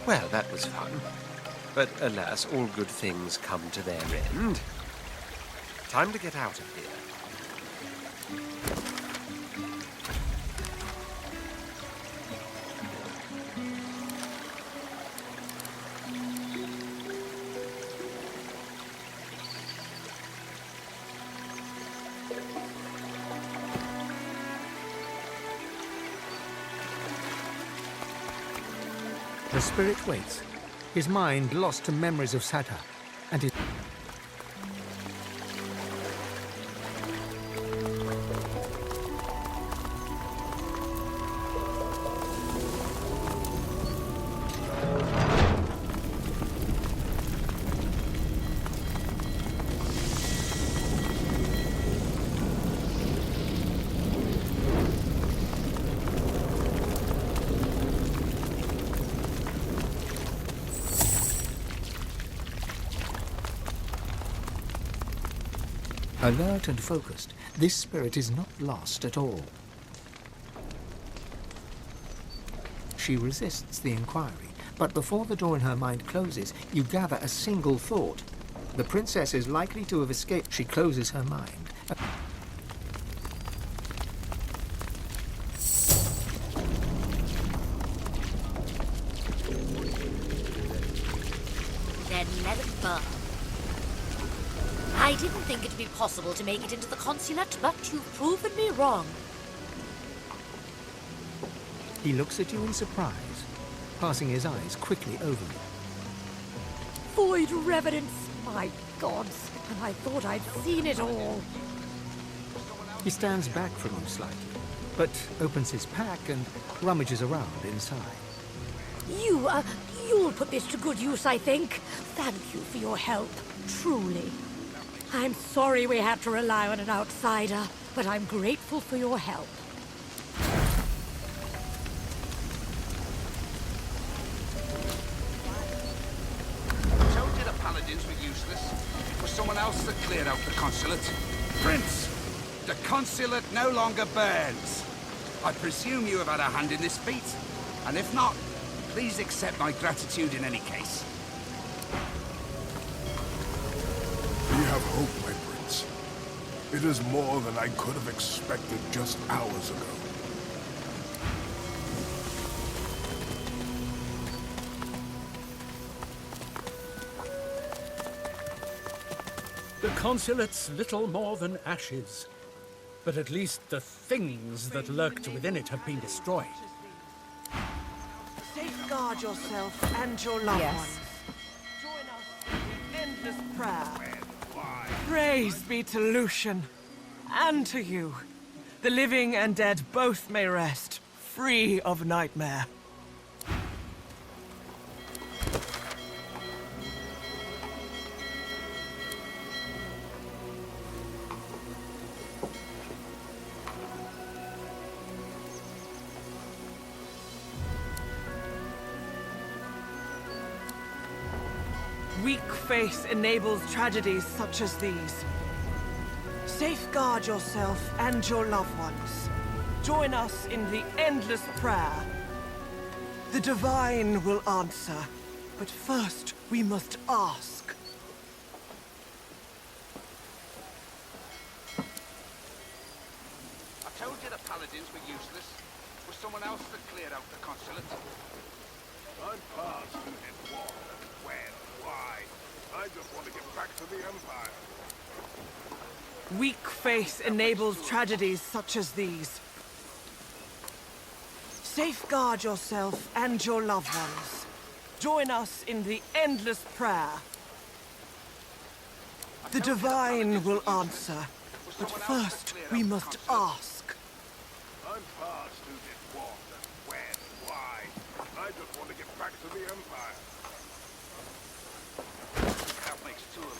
Well, that was fun. But alas, all good things come to their end. Time to get out of here. The spirit waits, his mind lost to memories of Sata, and his... Alert and focused, this spirit is not lost at all. She resists the inquiry, but before the door in her mind closes, you gather a single thought. The princess is likely to have escaped. She closes her mind. Then let it burn. I didn't think it'd be possible to make it into the consulate, but you've proven me wrong. He looks at you in surprise, passing his eyes quickly over you. Void reverence, my gods, and I thought I'd seen it all. He stands back from you slightly, but opens his pack and rummages around inside. You'll put this to good use, I think. Thank you for your help, truly. I'm sorry we had to rely on an outsider, but I'm grateful for your help. I told you the paladins were useless. It was someone else that cleared out the consulate. Prince, the consulate no longer burns. I presume you have had a hand in this feat, and if not, please accept my gratitude in any case. We have hope, my prince. It is more than I could have expected just hours ago. The consulate's little more than ashes. But at least the things that lurked within it have been destroyed. Safeguard yourself and your loved ones. Join us in the endless prayer. Praise be to Lucian, and to you. The living and dead both may rest, free of nightmare. Weak faith enables tragedies such as these. Safeguard yourself and your loved ones. Join us in the endless prayer. The divine will answer, but first we must ask. I told you the paladins were useless. It was someone else that cleared out the consulate. I'm past who did what, when, why. I just want to get back to the Empire. Weak faith enables tragedies such as these. Safeguard yourself and your loved ones. Join us in the endless prayer. The divine will answer, but first we must ask. I'm past who did what, when, why. I just want to get back to the Empire. That makes two of us.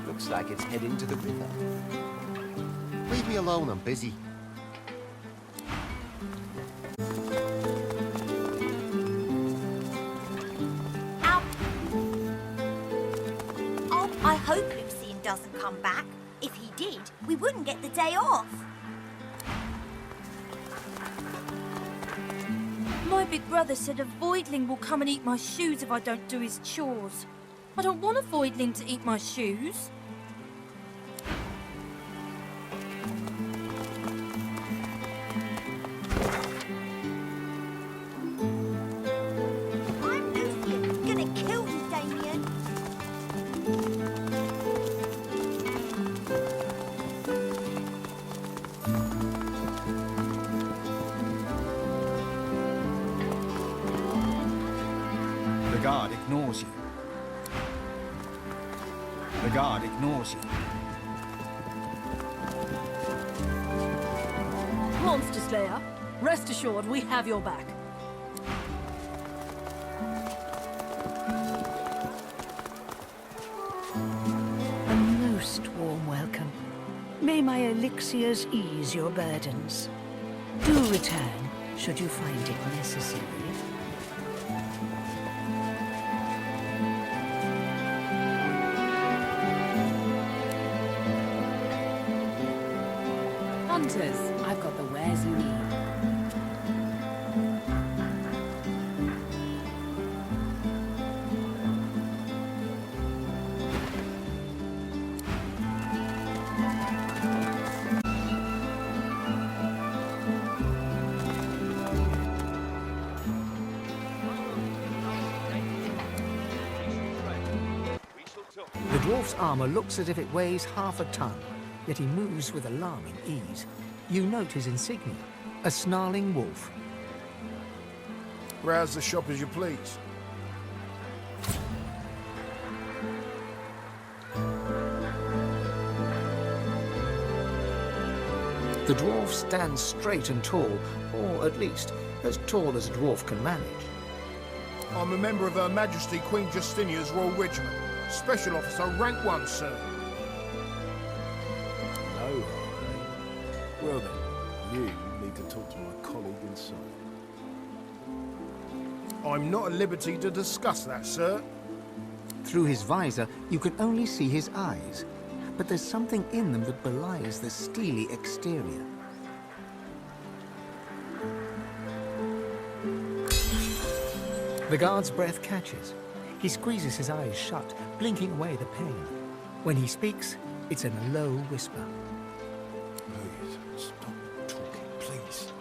Looks like it's heading to the river. Leave me alone, I'm busy. hope Lucien doesn't come back. If he did, we wouldn't get the day off. My big brother said a voidling will come and eat my shoes if I don't do his chores. I don't want a voidling to eat my shoes. I'm Lucien. Gonna kill you, Damien. The guard ignores you. The guard ignores you. Monster Slayer, rest assured we have your back. A most warm welcome. May my elixirs ease your burdens. Do return, should you find it necessary. Hunters, I've got the wares you need. The dwarf's armor looks as if it weighs half a ton, yet he moves with alarming ease. You note his insignia, a snarling wolf. Browse the shop as you please. The dwarf stands straight and tall, or at least as tall as a dwarf can manage. I'm a member of Her Majesty Queen Justinia's Royal Regiment. Special Officer, rank 1, sir. No, well then, you need to talk to my colleague inside. I'm not at liberty to discuss that, sir. Through his visor, you can only see his eyes, but there's something in them that belies the steely exterior. The guard's breath catches. He squeezes his eyes shut, blinking away the pain. When he speaks, it's in a low whisper. Please, stop talking, please.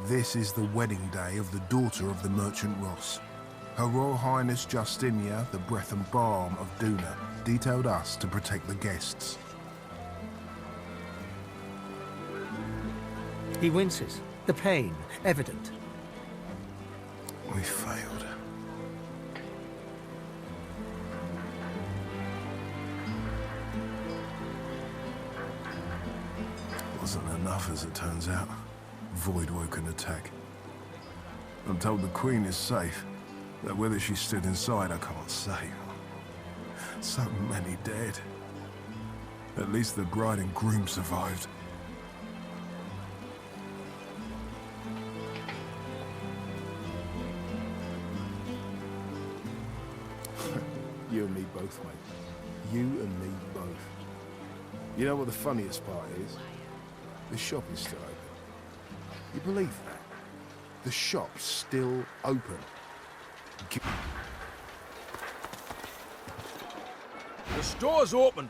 This is the wedding day of the daughter of the merchant Ross. Her Royal Highness Justinia, the breath and balm of Duna, detailed us to protect the guests. He winces, the pain evident. We failed. Wasn't enough, as it turns out. Void woke an attack. I'm told the Queen is safe, but whether she stood inside, I can't say. So many dead. At least the bride and groom survived. You and me both, mate. You and me both. You know what the funniest part is? The shop is still open. You believe that? The shop's still open. The store's open.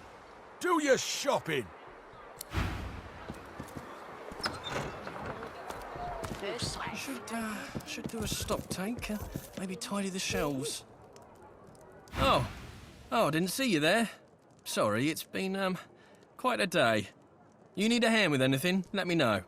Do your shopping. Should do a stock take. Maybe tidy the shelves. Oh, I didn't see you there. Sorry, it's been quite a day. You need a hand with anything? Let me know.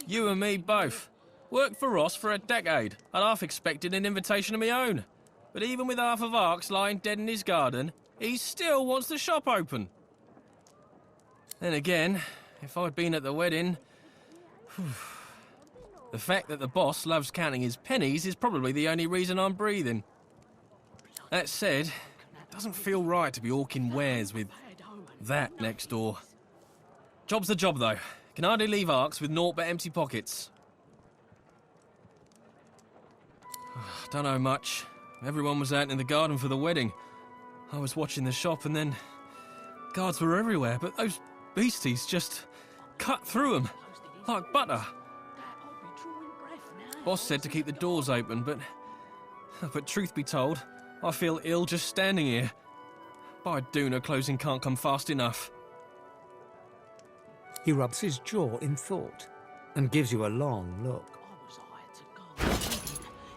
You and me both. Worked for Ross for a decade. I'd half expected an invitation of my own. But even with half of Arx lying dead in his garden, he still wants the shop open. Then again, if I'd been at the wedding... The fact that the boss loves counting his pennies is probably the only reason I'm breathing. That said, it doesn't feel right to be hawking wares with that next door. Job's the job, though. Can hardly leave Arx with naught but empty pockets. Don't know much. Everyone was out in the garden for the wedding. I was watching the shop and then... guards were everywhere, but those beasties just cut through them like butter. Boss said to keep the doors open, but truth be told, I feel ill just standing here. By Duna, closing can't come fast enough. He rubs his jaw in thought and gives you a long look.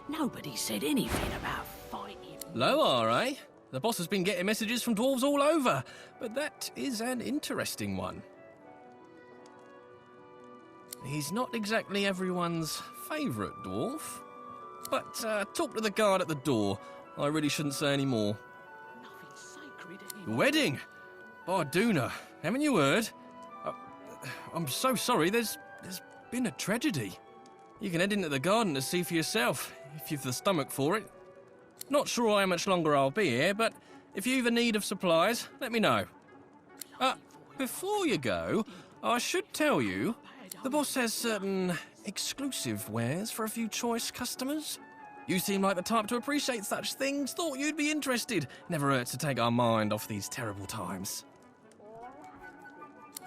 Nobody said anything about fighting. Low, eh? The boss has been getting messages from dwarves all over, but that is an interesting one. He's not exactly everyone's favourite dwarf. But talk to the guard at the door. I really shouldn't say any more. Wedding! By Duna, haven't you heard? I'm so sorry, there's been a tragedy. You can head into the garden to see for yourself, if you've the stomach for it. Not sure how much longer I'll be here, but if you've a need of supplies, let me know. Before you go, I should tell you, the boss has certain exclusive wares for a few choice customers. You seem like the type to appreciate such things, thought you'd be interested. Never hurts to take our mind off these terrible times.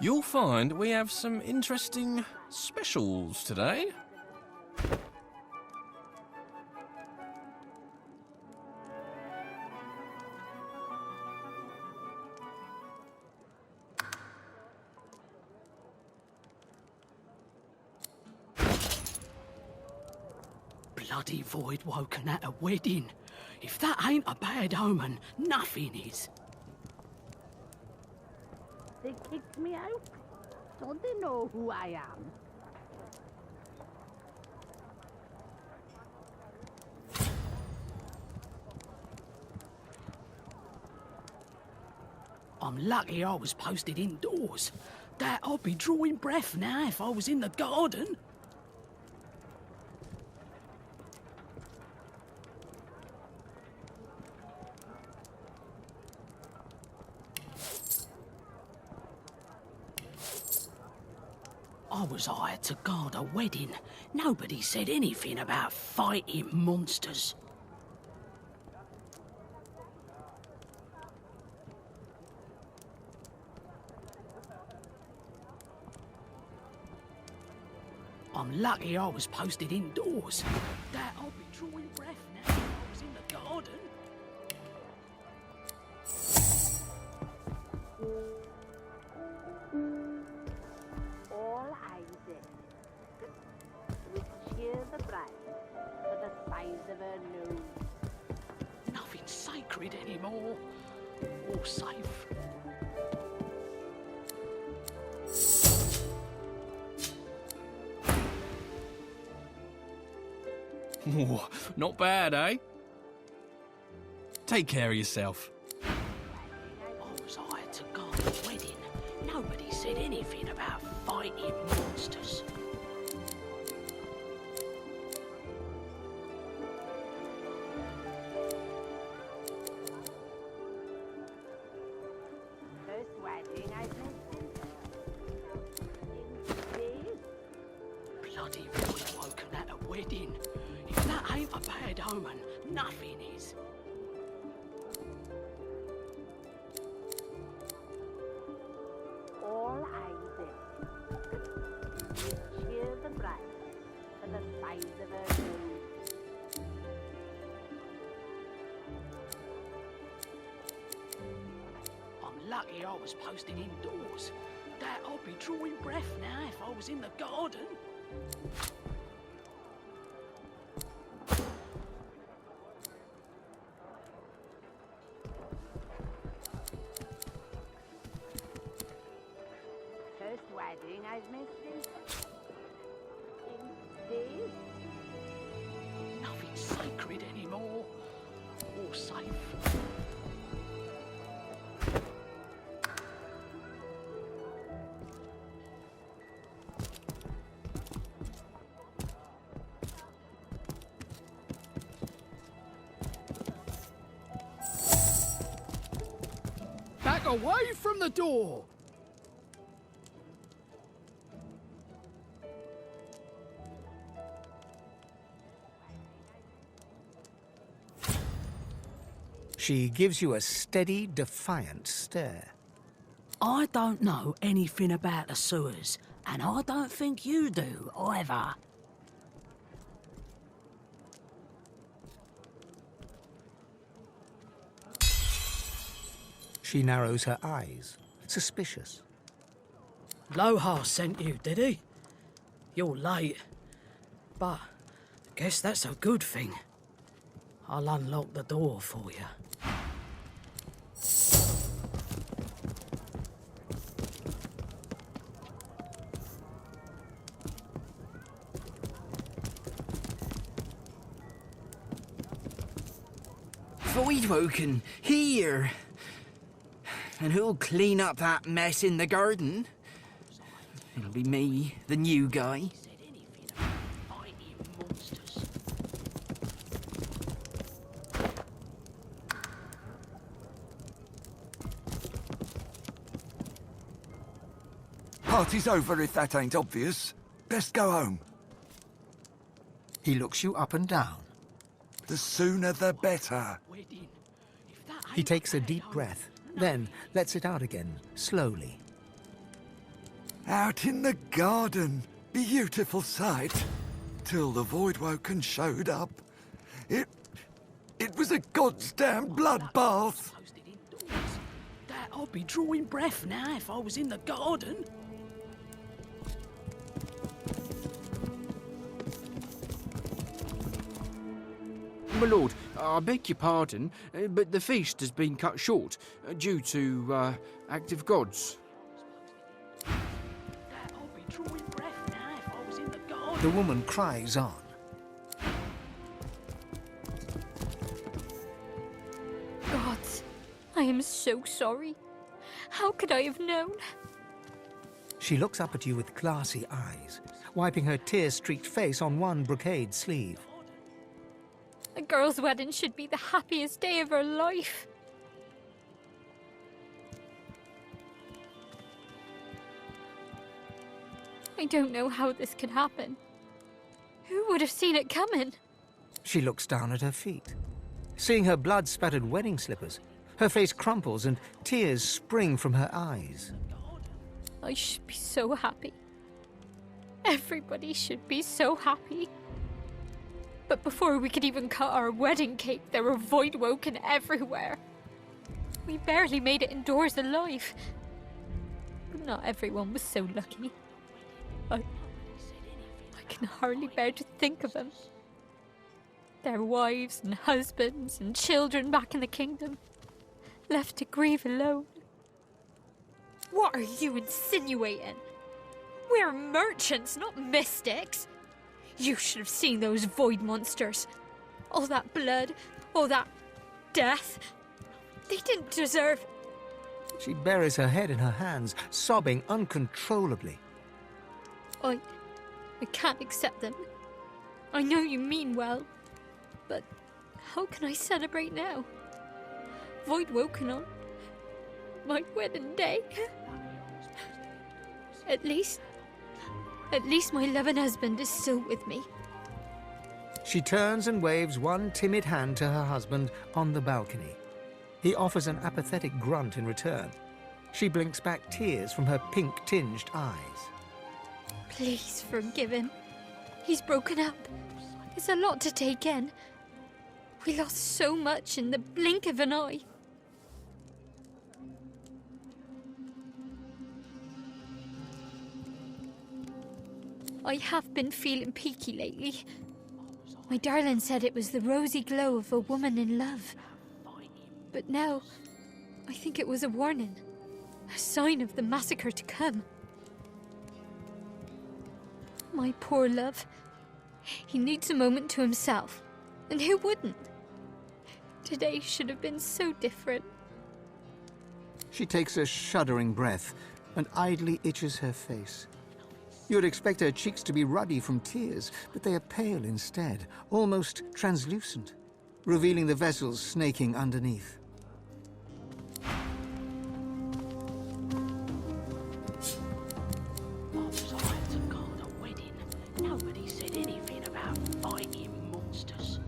You'll find we have some interesting specials today. Bloody void woken at a wedding. If that ain't a bad omen, nothing is. They kicked me out? Don't they know who I am? I'm lucky I was posted indoors. That I'd be drawing breath now if I was in the garden. I was hired to guard a wedding. Nobody said anything about fighting monsters. I'm lucky I was posted indoors. That I'll be drawing breath now if I was in the garden. All I did was cheer the bride for the size of her nose. Nothing's sacred anymore. Or safe. Ooh, not bad, eh? Take care of yourself. I was hired to guard a wedding. Nobody said anything about fighting monsters. First wedding I've been in days. Bloody void woken at a wedding. If that ain't a bad omen, nothing is. All I did was cheer the bride for the size of her nose. I'm lucky I was posted indoors. That I'd be drawing breath now if I was in the garden. First wedding I've missed in days. Nothing's sacred anymore. Or safe. Back away from the door! She gives you a steady, defiant stare. I don't know anything about the sewers, and I don't think you do, either. She narrows her eyes, suspicious. Loha sent you, did he? You're late. But I guess that's a good thing. I'll unlock the door for you. Voidwoken, here! And who'll clean up that mess in the garden? It'll be me, the new guy. Party's over if that ain't obvious. Best go home. He looks you up and down. The sooner the better. He takes a deep breath, then lets it out again, slowly. Out in the garden. Beautiful sight. Till the Voidwoken showed up. It was a goddamn bloodbath. I'd be drawing breath now if I was in the garden. My lord, I beg your pardon, but the feast has been cut short due to active gods. I'd be drawing breath now if I was in the garden. The woman cries on. Gods, I am so sorry. How could I have known? She looks up at you with glassy eyes, wiping her tear-streaked face on one brocade sleeve. A girl's wedding should be the happiest day of her life. I don't know how this could happen. Who would have seen it coming? She looks down at her feet. Seeing her blood-spattered wedding slippers, her face crumples and tears spring from her eyes. I should be so happy. Everybody should be so happy. But before we could even cut our wedding cake, there were Voidwoken everywhere. We barely made it indoors alive. But not everyone was so lucky. I can hardly bear to think of them. Their wives and husbands and children back in the kingdom, left to grieve alone. What are you insinuating? We're merchants, not mystics. You should have seen those void monsters. All that blood, all that death. They didn't deserve... She buries her head in her hands, sobbing uncontrollably. I can't accept them. I know you mean well, but how can I celebrate now? Voidwoken on my wedding day. At least my loving husband is still with me. She turns and waves one timid hand to her husband on the balcony. He offers an apathetic grunt in return. She blinks back tears from her pink-tinged eyes. Please forgive him. He's broken up. It's a lot to take in. We lost so much in the blink of an eye. I have been feeling peaky lately. My darling said it was the rosy glow of a woman in love. But now, I think it was a warning. A sign of the massacre to come. My poor love. He needs a moment to himself. And who wouldn't? Today should have been so different. She takes a shuddering breath and idly itches her face. You would expect her cheeks to be ruddy from tears, but they are pale instead, almost translucent, revealing the vessels snaking underneath. Nobody said anything about fighting monsters.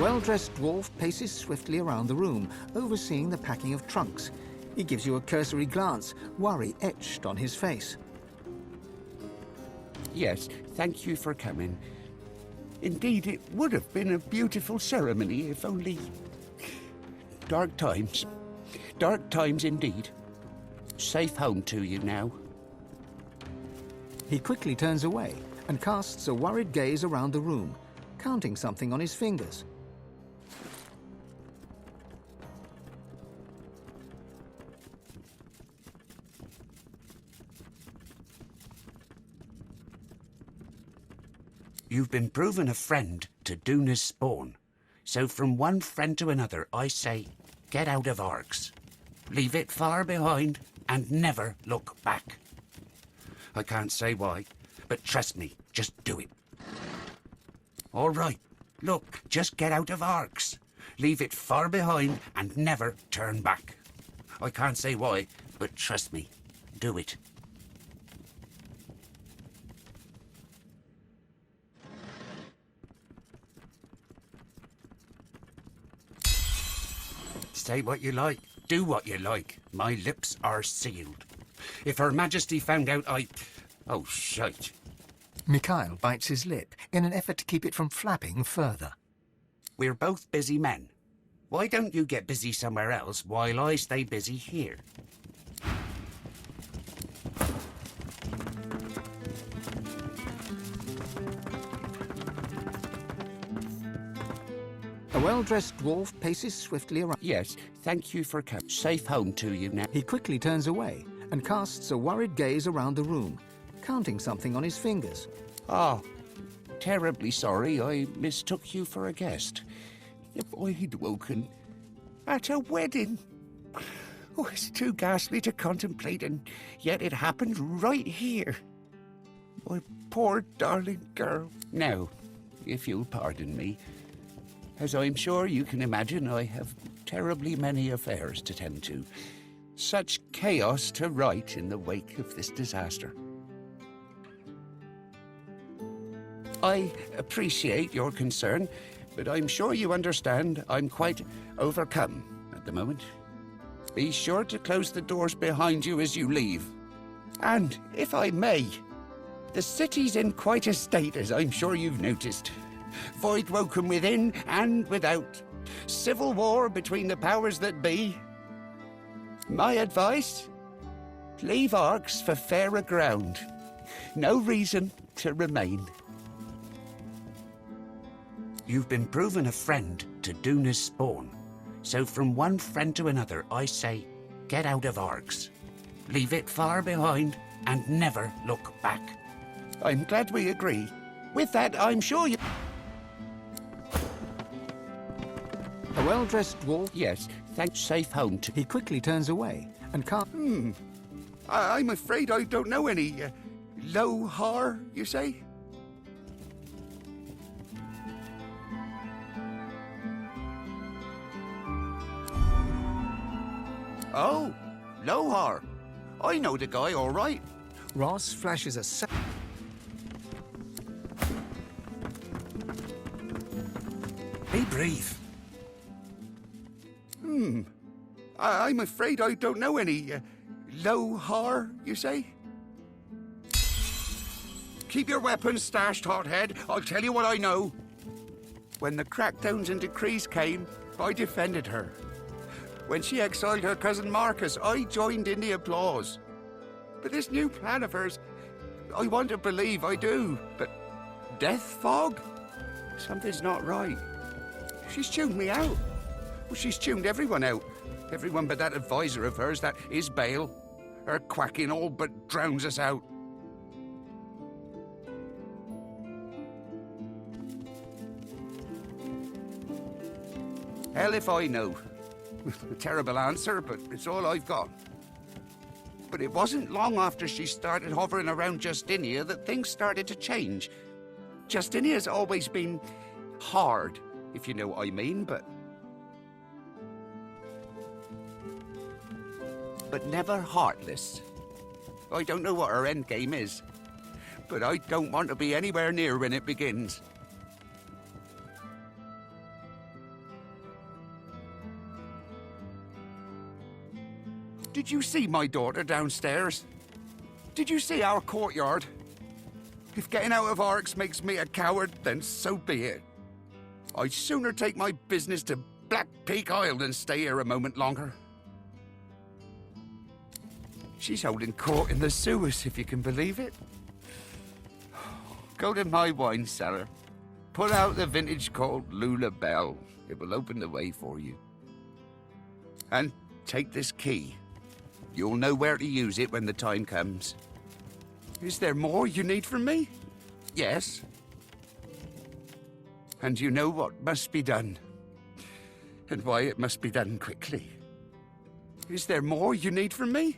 well-dressed dwarf paces swiftly around the room, overseeing the packing of trunks. He gives you a cursory glance, worry etched on his face. Yes, thank you for coming. Indeed, it would have been a beautiful ceremony if only... Dark times. Dark times indeed. Safe home to you now. He quickly turns away and casts a worried gaze around the room, counting something on his fingers. You've been proven a friend to Duna's spawn. So from one friend to another, I say, get out of Arx. Leave it far behind and never look back. I can't say why, but trust me, just do it. All right, look, just get out of Arx. Leave it far behind and never turn back. I can't say why, but trust me, do it. Say what you like, do what you like. My lips are sealed. If Her Majesty found out Oh, shite. Mikhail bites his lip in an effort to keep it from flapping further. We're both busy men. Why don't you get busy somewhere else while I stay busy here? A well-dressed dwarf paces swiftly around. Yes, thank you for coming. Safe home to you now. He quickly turns away and casts a worried gaze around the room, counting something on his fingers. Ah, terribly sorry I mistook you for a guest. If I'd woken at a wedding. Oh, it's too ghastly to contemplate, and yet it happened right here. My poor darling girl. Now, if you'll pardon me, as I'm sure you can imagine, I have terribly many affairs to tend to. Such chaos to right in the wake of this disaster. I appreciate your concern, but I'm sure you understand I'm quite overcome at the moment. Be sure to close the doors behind you as you leave. And, if I may, the city's in quite a state, as I'm sure you've noticed. Void woken within and without. Civil war between the powers that be. My advice? Leave Arx for fairer ground. No reason to remain. You've been proven a friend to Duna's spawn. So from one friend to another, I say, get out of Arx. Leave it far behind and never look back. I'm glad we agree. With that, I'm sure you... A well-dressed dwarf... Yes, thanks. Safe home to... He quickly turns away and can't... I'm afraid I don't know any... Lohar, you say? Oh, Lohar. I know the guy, all right. Ross flashes a... Be brief. I'm afraid I don't know any... Lohar, you say? Keep your weapons stashed, hothead. I'll tell you what I know. When the crackdowns and decrees came, I defended her. When she exiled her cousin Marcus, I joined in the applause. But this new plan of hers, I want to believe I do, but death fog? Something's not right. She's tuned me out. Well, she's tuned everyone out. Everyone but that advisor of hers, that Isbale. Her quacking all but drowns us out. Hell if I know. A terrible answer, but it's all I've got. But it wasn't long after she started hovering around Justinia that things started to change. Justinia's always been hard, if you know what I mean, but never heartless. I don't know what her endgame is, but I don't want to be anywhere near when it begins. Did you see my daughter downstairs? Did you see our courtyard? If getting out of Arx makes me a coward, then so be it. I'd sooner take my business to Black Peak Isle than stay here a moment longer. She's holding court in the sewers, if you can believe it. Go to my wine cellar. Pull out the vintage called Lula Bell. It will open the way for you. And take this key. You'll know where to use it when the time comes. Is there more you need from me? Yes. And you know what must be done. And why it must be done quickly. Is there more you need from me?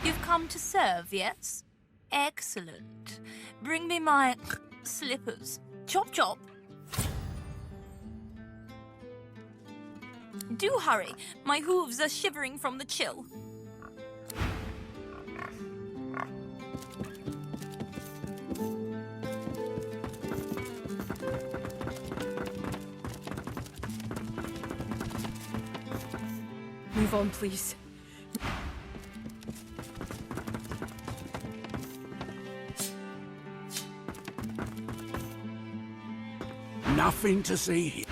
You've come to serve, yes? Excellent. Bring me my slippers. Chop chop. Do hurry. My hooves are shivering from the chill. Move on, please. Nothing to see here.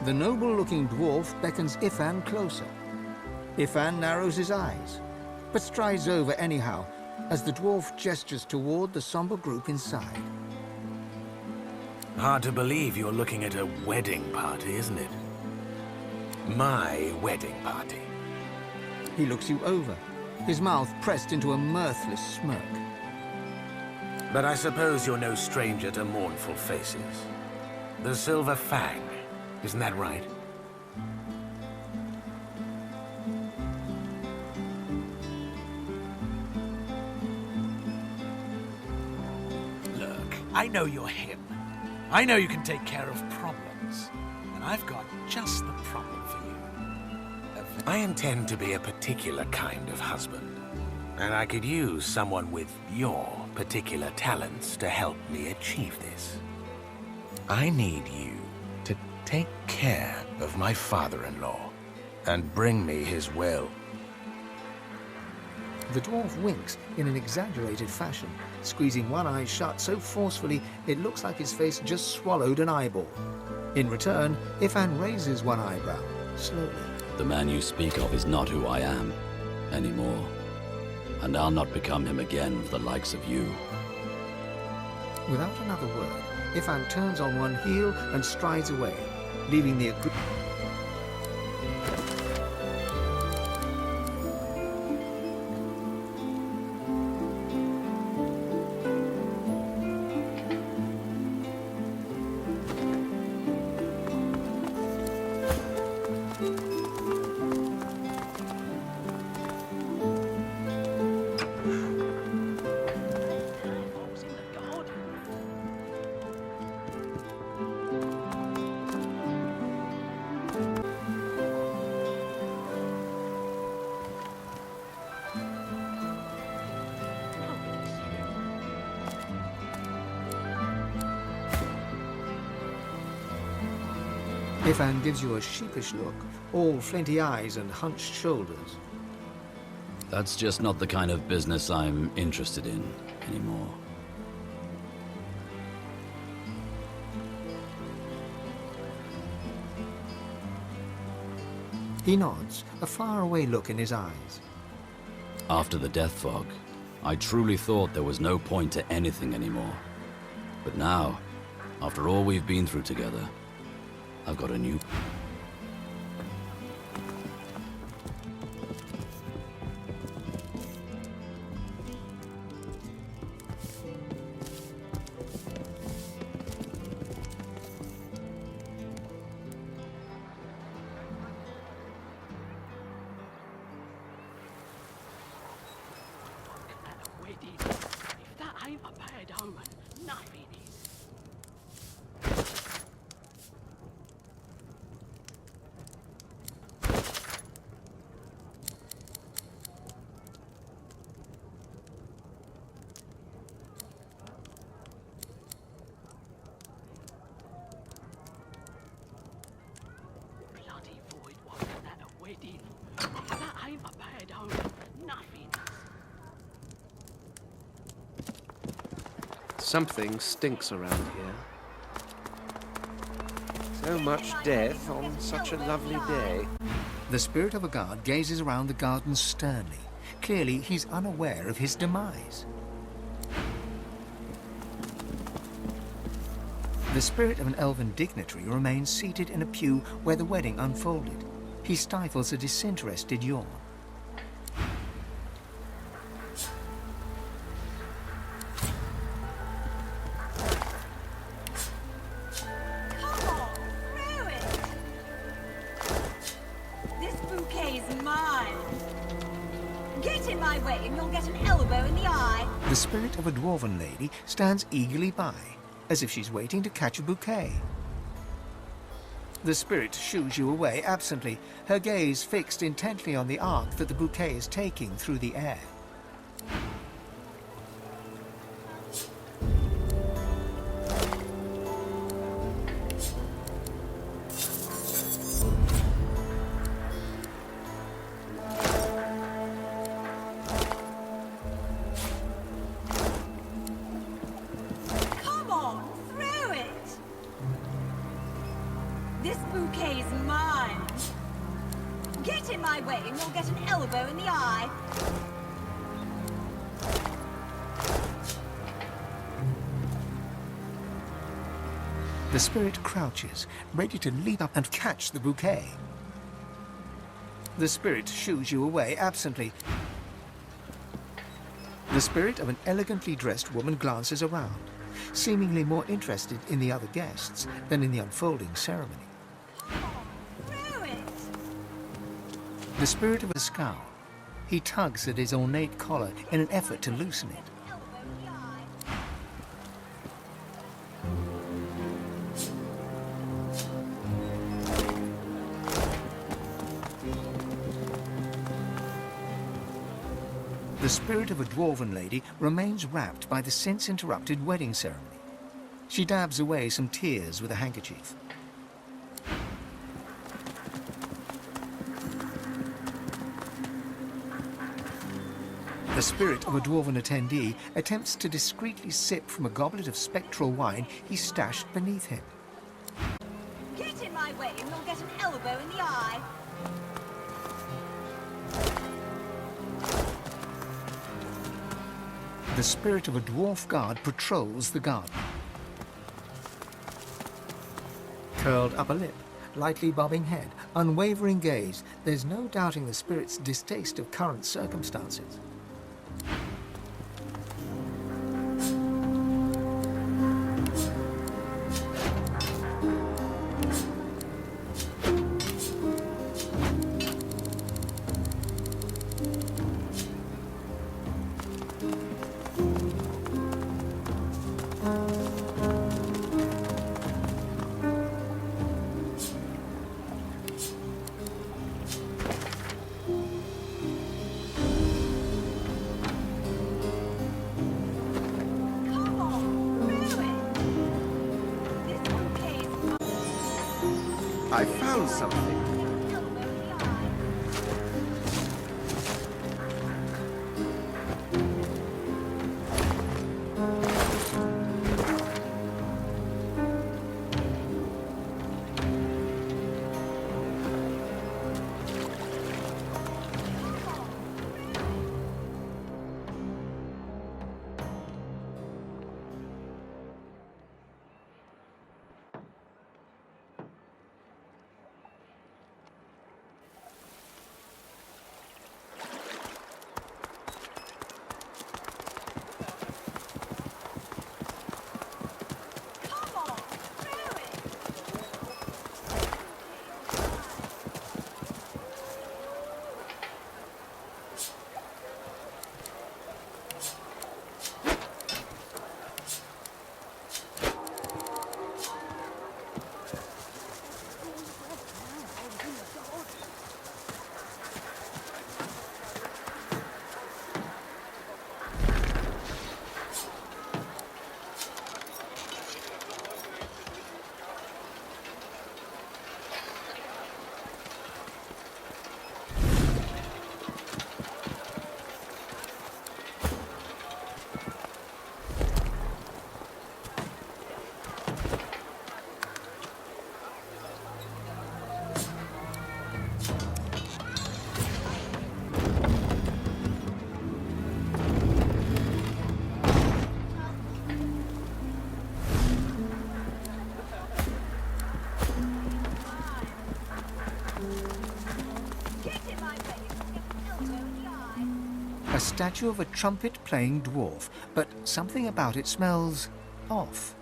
The noble-looking dwarf beckons Ifan closer. Ifan narrows his eyes, but strides over anyhow as the dwarf gestures toward the somber group inside. Hard to believe you're looking at a wedding party, isn't it? My wedding party. He looks you over, his mouth pressed into a mirthless smirk. But I suppose you're no stranger to mournful faces. The Silver Fang, isn't that right? Look, I know you're him. I know you can take care of problems. And I've got just the problem for you. I intend to be a particular kind of husband. And I could use someone with your particular talents to help me achieve this. I need you to take care of my father-in-law and bring me his will. The dwarf winks in an exaggerated fashion, squeezing one eye shut so forcefully it looks like his face just swallowed an eyeball. In return, Ifan raises one eyebrow, slowly. The man you speak of is not who I am anymore. And I'll not become him again for the likes of you. Without another word, Ifan turns on one heel and strides away, leaving the Ifan gives you a sheepish look, all flinty eyes and hunched shoulders. That's just not the kind of business I'm interested in anymore. He nods, a faraway look in his eyes. After the death fog, I truly thought there was no point to anything anymore. But now, after all we've been through together, I've got a new... If that ain't a bad omen, nothing is. Bloody void woken at a wedding. If that ain't a bad omen, nothing is. Something stinks around here. So much death on such a lovely day. The spirit of a guard gazes around the garden sternly. Clearly, he's unaware of his demise. The spirit of an elven dignitary remains seated in a pew where the wedding unfolded. He stifles a disinterested yawn. The spirit of a dwarven lady stands eagerly by, as if she's waiting to catch a bouquet. The spirit shoos you away absently, her gaze fixed intently on the arc that the bouquet is taking through the air. The spirit crouches, ready to leap up and catch the bouquet. The spirit shoos you away absently. The spirit of an elegantly dressed woman glances around, seemingly more interested in the other guests than in the unfolding ceremony. The spirit of a scowl. He tugs at his ornate collar in an effort to loosen it. The spirit of a dwarven lady remains rapt by the sense-interrupted wedding ceremony. She dabs away some tears with a handkerchief. The spirit of a dwarven attendee attempts to discreetly sip from a goblet of spectral wine he stashed beneath him. Get in my way and you'll get an elbow in the eye. The spirit of a dwarf guard patrols the garden. Curled upper lip, lightly bobbing head, unwavering gaze, there's no doubting the spirit's distaste of current circumstances. I found something. A statue of a trumpet-playing dwarf, but something about it smells off.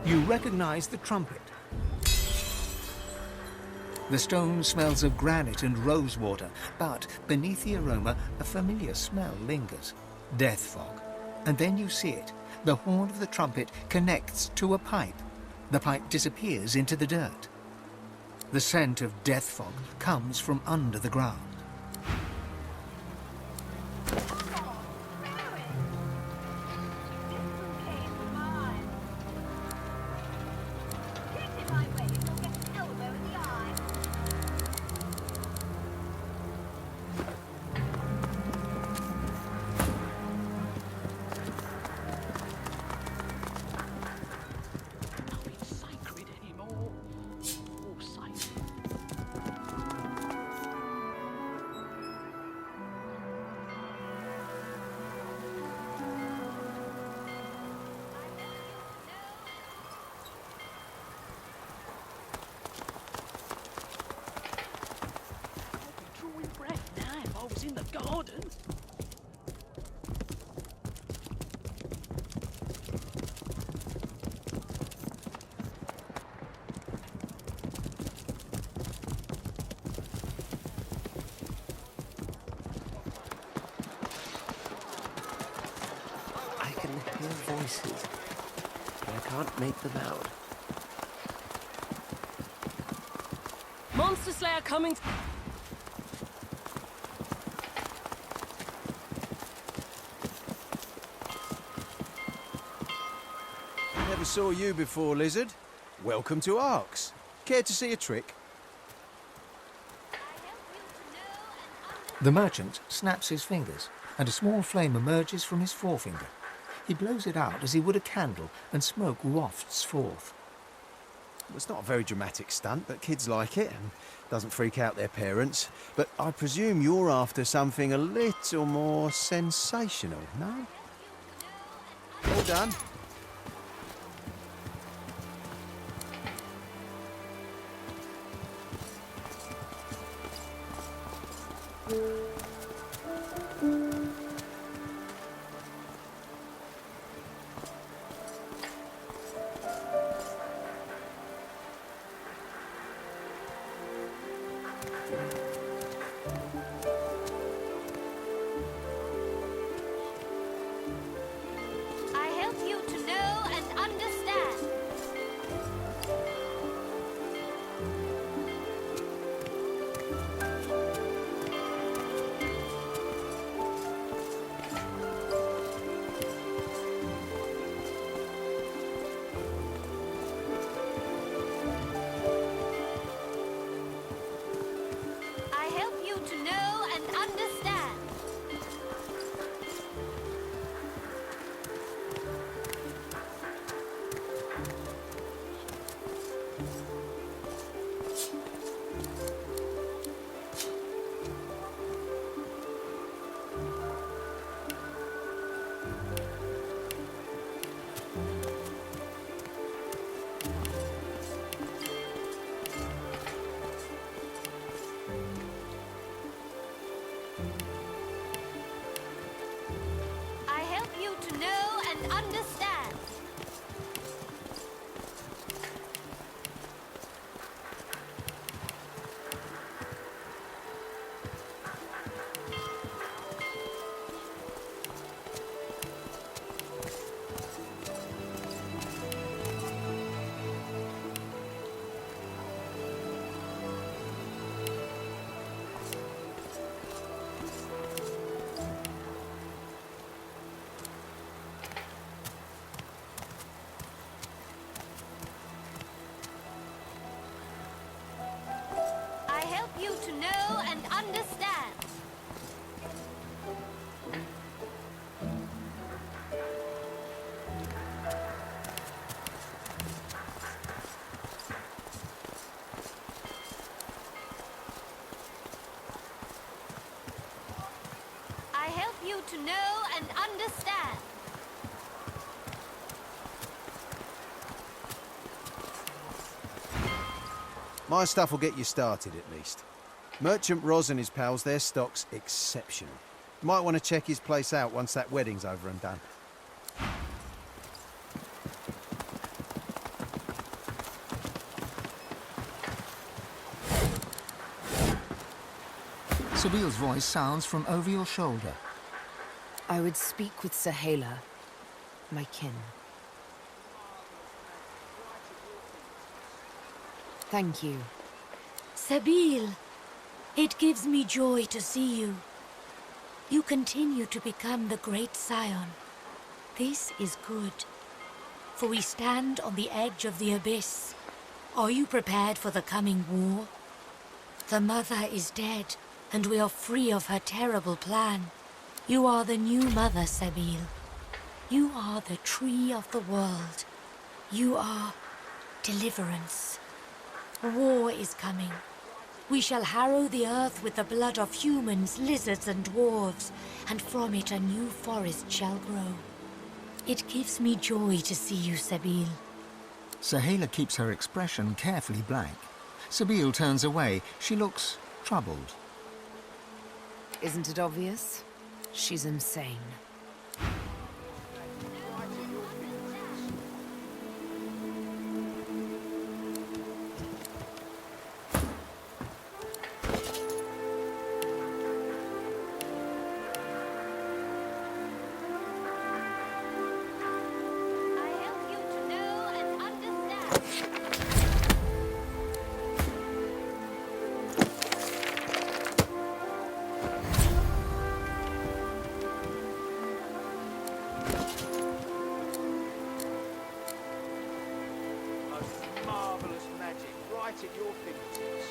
You recognize the trumpet. The stone smells of granite and rosewater, but beneath the aroma, a familiar smell lingers. Death fog. And then you see it. The horn of the trumpet connects to a pipe. The pipe disappears into the dirt. The scent of death fog comes from under the ground. In the garden. I can hear voices, but I can't make them out. Monster Slayer coming. Never saw you before, Lizard. Welcome to Arx. Care to see a trick? The merchant snaps his fingers, and a small flame emerges from his forefinger. He blows it out as he would a candle, and smoke wafts forth. It's not a very dramatic stunt, but kids like it and doesn't freak out their parents. But I presume you're after something a little more sensational, no? All done. I help you to know and understand. I help you to know and understand. I help you to know and understand. I help you to know and understand. I help you to know and understand. My stuff will get you started, at least. Merchant Roz and his pals, their stock's exceptional. Might want to check his place out once that wedding's over and done. Sabile's voice sounds from over your shoulder. I would speak with Sahela, my kin. Thank you. Sabile, it gives me joy to see you. You continue to become the great scion. This is good, for we stand on the edge of the abyss. Are you prepared for the coming war? The mother is dead, and we are free of her terrible plan. You are the new mother, Sabile. You are the tree of the world. You are deliverance. War is coming. We shall harrow the earth with the blood of humans, lizards, and dwarves, and from it a new forest shall grow. It gives me joy to see you, Sabile. Sahela keeps her expression carefully blank. Sabile turns away. She looks troubled. Isn't it obvious? She's insane. Marvellous magic right at your fingertips.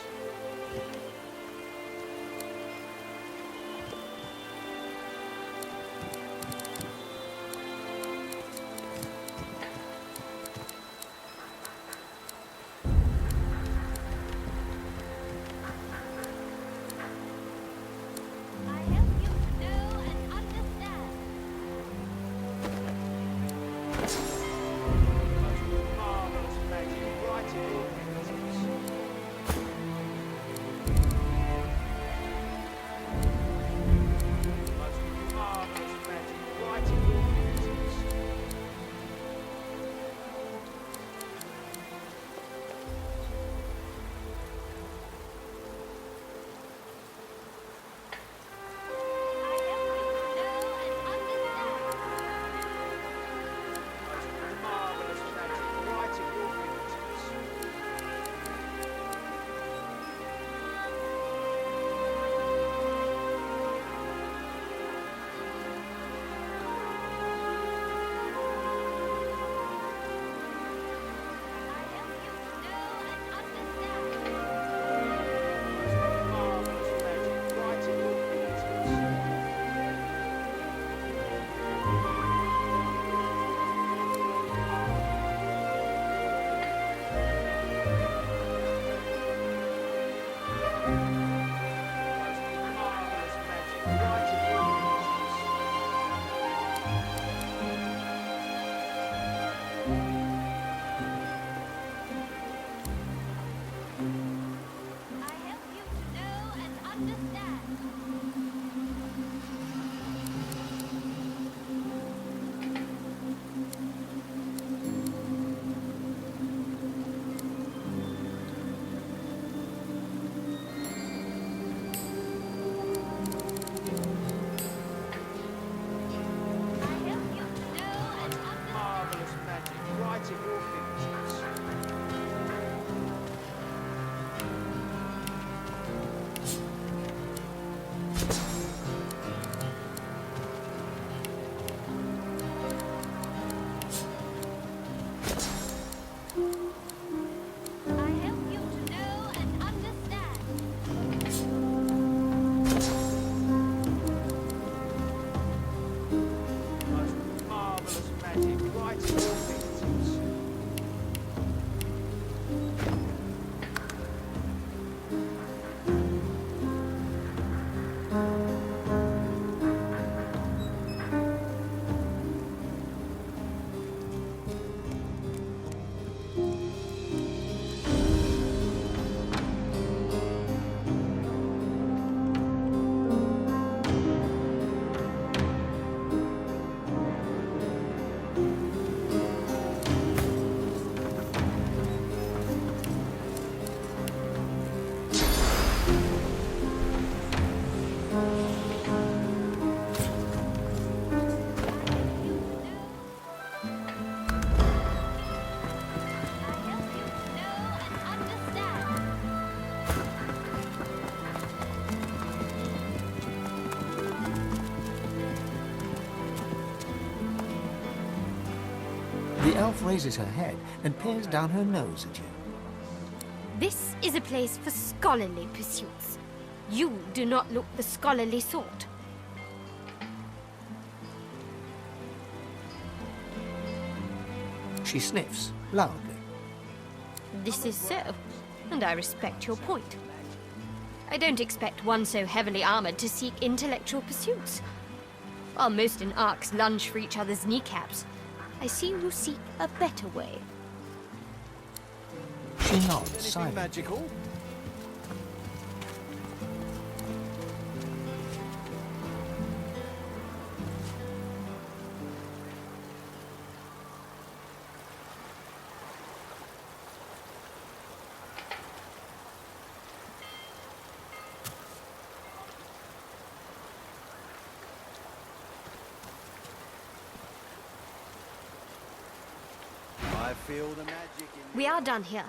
elf raises her head and peers down her nose at you. This is a place for scholarly pursuits. You do not look the scholarly sort. She sniffs loudly. This is so, and I respect your point. I don't expect one so heavily armored to seek intellectual pursuits. While most in arcs lunge for each other's kneecaps, I see you seek a better way. She nods silently. Magical? I feel the magic in We are done here.